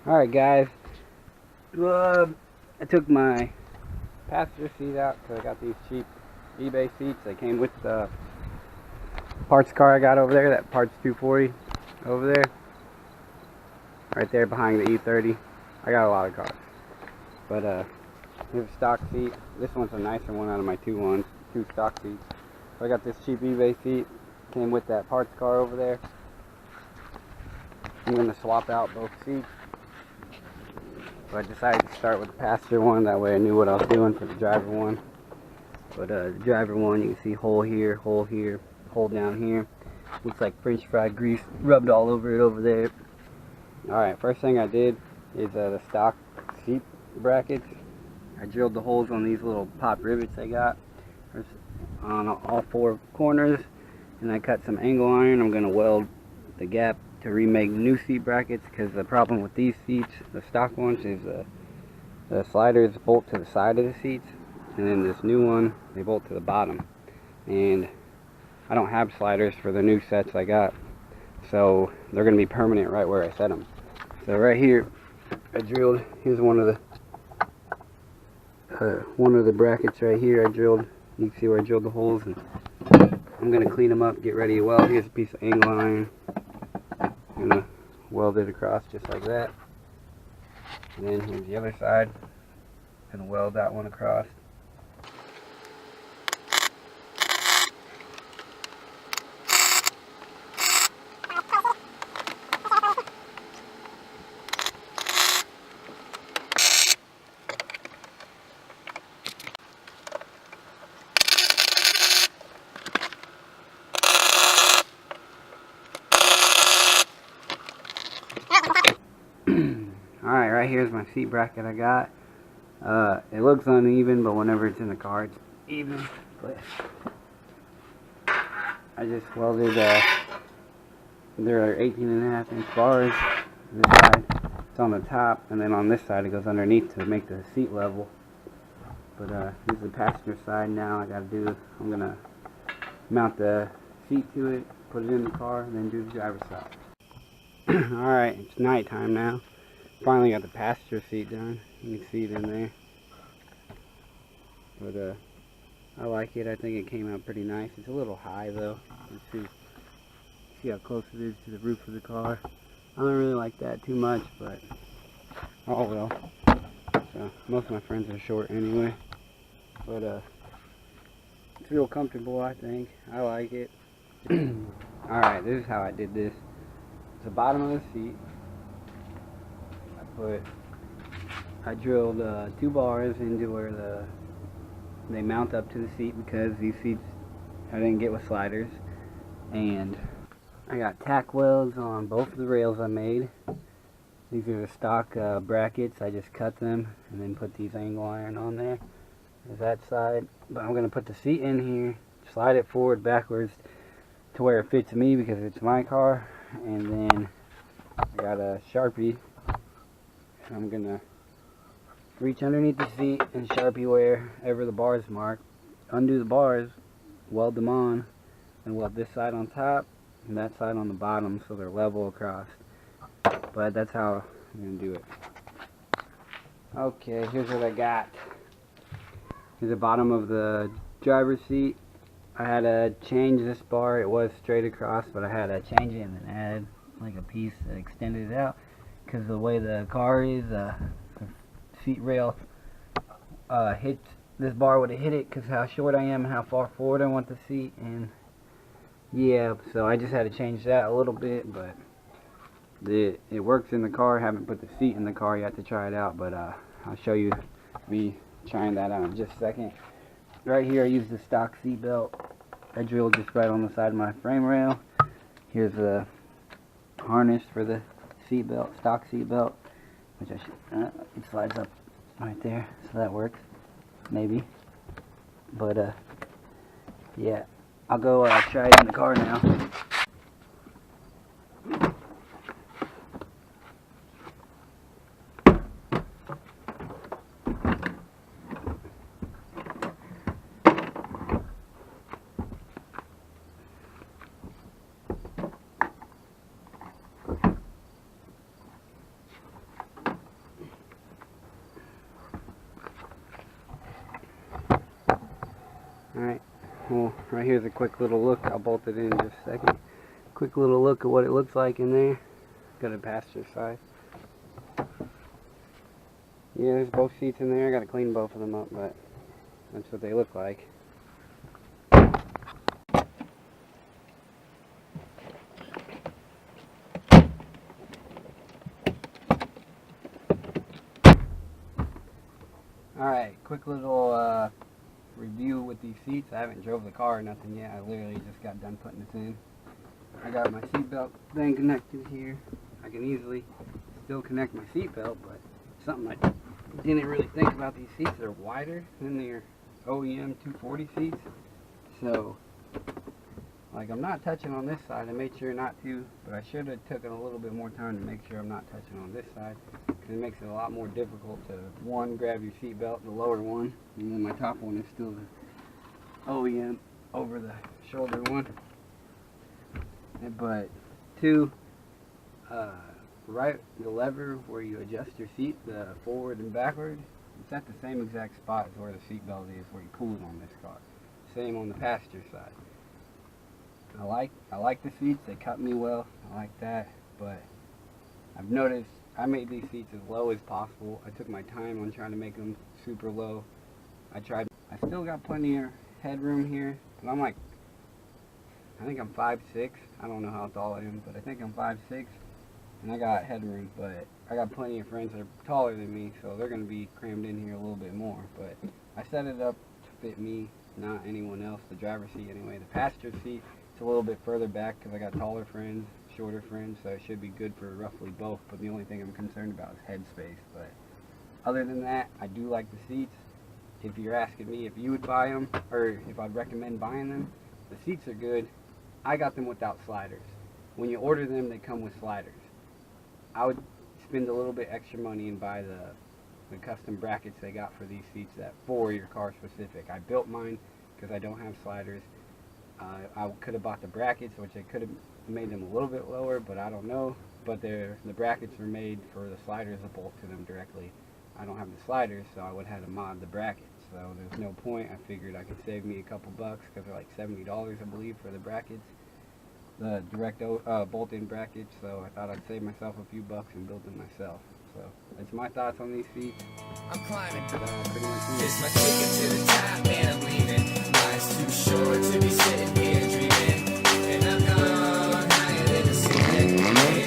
Alright guys, I took my passenger seat out because I got these cheap eBay seats. They came with the parts car I got over there, that parts 240 over there. Right there behind the E30. I got a lot of cars. But here's a stock seat. This one's a nicer one out of my two stock seats. So I got this cheap eBay seat. Came with that parts car over there. I'm going to swap out both seats. So I decided to start with the passenger one, that way I knew what I was doing for the driver one. But the driver one, you can see hole here, hole here, hole down here. Looks like French fry grease rubbed all over it over there. Alright, first thing I did is the stock seat brackets. I drilled the holes on these little pop rivets I got on all four corners, and I cut some angle iron. I'm going to weld the gap to remake new seat brackets, because the problem with these seats, the stock ones, is the sliders bolt to the side of the seats, and then this new one, they bolt to the bottom. And I don't have sliders for the new sets I got, so they're going to be permanent right where I set them. So right here, I drilled, here's one of the brackets right here. I drilled, you can see where I drilled the holes, and I'm going to clean them up, get ready to weld. Here's a piece of angle iron. I'm going to weld it across just like that. And then here's the other side. I'm going to weld that one across. Alright, right here's my seat bracket I got. It looks uneven, but whenever it's in the car, it's even. But I just welded, there are 18.5 inch bars. This side, it's on the top, and then on this side it goes underneath to make the seat level. But here's the passenger side now. I'm gonna mount the seat to it, put it in the car, and then do the driver's side. Alright, it's nighttime now. Finally got the passenger seat done. You can see it in there. But I like it. I think it came out pretty nice. It's a little high though. Let's see how close it is to the roof of the car. I don't really like that too much, but oh well. So most of my friends are short anyway. But it's real comfortable, I think. I like it. Alright, this is how I did this. It's the bottom of the seat. I drilled 2 bars into where they mount up to the seat, because these seats I didn't get with sliders. And I got tack welds on both of the rails I made. These are the stock brackets. I just cut them and then put these angle iron on there. There's that side. But I'm going to put the seat in here, slide it forward, backwards to where it fits me, because it's my car. And then I got a Sharpie. I'm going to reach underneath the seat and Sharpie wherever the bars mark. Undo the bars, weld them on, and weld this side on top and that side on the bottom so they're level across. But that's how I'm going to do it. Okay, here's what I got. Here's the bottom of the driver's seat. I had to change this bar. It was straight across, but I had to change it and then add like a piece that extended it out, because the way the car is, the seat rail hits this bar, would have hit it, because how short I am and how far forward I want the seat. And yeah, so I just had to change that a little bit, but it works in the car. I haven't put the seat in the car yet to try it out, but I'll show you me trying that out in just a second. Right here I used the stock seat belt. I drilled just right on the side of my frame rail. Here's the harness for the seat belt, stock seat belt, which I should, it slides up right there, so that works, maybe. But yeah, I'll go try it in the car now. Well, right here's a quick little look. I'll bolt it in just a second. Quick little look at what it looks like in there. Got a passenger side. Yeah, there's both seats in there. I gotta clean both of them up, but that's what they look like. Alright, quick little review with these seats. I haven't drove the car or nothing yet. I literally just got done putting this in. I got my seatbelt thing connected here. I can easily still connect my seatbelt, but something I didn't really think about, these seats. They're wider than their OEM 240 seats. So, like, I'm not touching on this side. I made sure not to, but I should have taken a little bit more time to make sure I'm not touching on this side. Because it makes it a lot more difficult to, one, grab your seatbelt, the lower one, and then my top one is still the OEM over the shoulder one. But two, right, the lever where you adjust your seat, the forward and backward, it's at the same exact spot as where the seat belt is, where you pull it on this car. Same on the passenger side. I like the seats. They cut me well. I like that. But I've noticed I made these seats as low as possible. I took my time on trying to make them super low. I still got plenty of headroom here. And I'm like, I think I'm 5'6". I don't know how tall I am, but I think I'm 5'6". And I got headroom, but I got plenty of friends that are taller than me, so they're going to be crammed in here a little bit more. But I set it up to fit me, not anyone else, the driver's seat anyway. The passenger seat, it's a little bit further back because I got taller friends, shorter friends, so it should be good for roughly both. But the only thing I'm concerned about is headspace. But other than that, I do like the seats. If you're asking me if you would buy them, or if I'd recommend buying them, the seats are good. I got them without sliders. When you order them, they come with sliders. I would spend a little bit extra money and buy the custom brackets they got for these seats that for your car specific. I built mine because I don't have sliders. I could have bought the brackets, which I could have made them a little bit lower, but I don't know. But the brackets were made for the sliders to bolt to them directly. I don't have the sliders, so I would have had to mod the brackets. So there's no point. I figured I could save me a couple bucks because they're like $70, I believe, for the brackets, the direct bolt-in brackets. So I thought I'd save myself a few bucks and build them myself. So that's my thoughts on these seats. I'm climbing. Pretty much It's my ticket to the top, man. I'm leaving. Life's too short to be sitting here dreaming. And I'm gone higher than the ceiling.